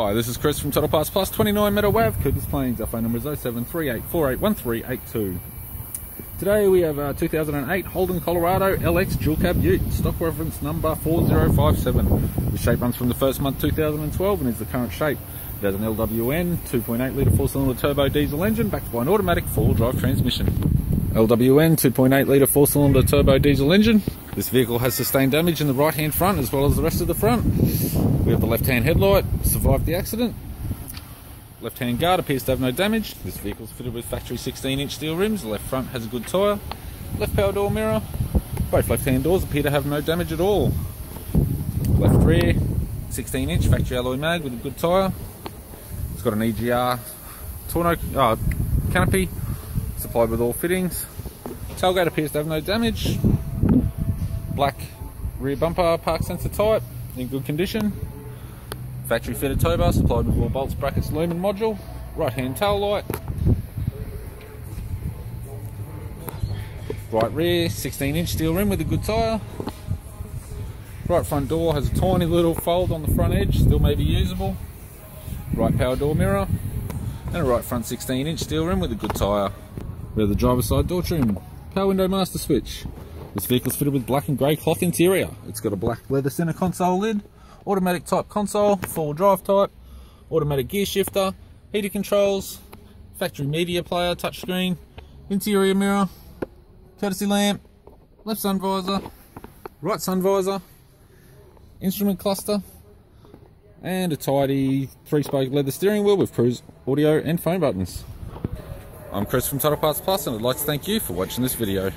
Hi, this is Chris from Total Parts Plus, 29 Meadow Ave, Coopers Plains. Our phone number is 0738481382. Today we have a 2008 Holden, Colorado LX dual cab ute, stock reference number 4057. The shape runs from the first month 2012 and is the current shape. It has an LWN 2.8 litre 4-cylinder turbo diesel engine backed by an automatic 4-wheel drive transmission. LWN 2.8 litre 4-cylinder turbo diesel engine. This vehicle has sustained damage in the right hand front as well as the rest of the front. We have the left hand headlight, survived the accident. Left hand guard appears to have no damage. This vehicle is fitted with factory 16-inch steel rims. The left front has a good tyre. Left power door mirror. Both left hand doors appear to have no damage at all. Left rear 16-inch factory alloy mag with a good tyre. It's got an EGR canopy supplied with all fittings. Tailgate appears to have no damage. Black rear bumper park sensor type in good condition. Factory fitted tow bar supplied with all bolts, brackets, loom and module. Right hand tail light. Right rear 16-inch steel rim with a good tyre. Right front door has a tiny little fold on the front edge, still may be usable. Right power door mirror. And a right front 16-inch steel rim with a good tyre. We have the driver's side door trim. Power window master switch. This vehicle is fitted with black and grey cloth interior. It's got a black leather centre console lid, automatic type console, 4-wheel drive type, automatic gear shifter, heater controls, factory media player, touchscreen, interior mirror, courtesy lamp, left sun visor, right sun visor, instrument cluster, and a tidy 3-spoke leather steering wheel with cruise audio and phone buttons. I'm Chris from Total Parts Plus and I'd like to thank you for watching this video.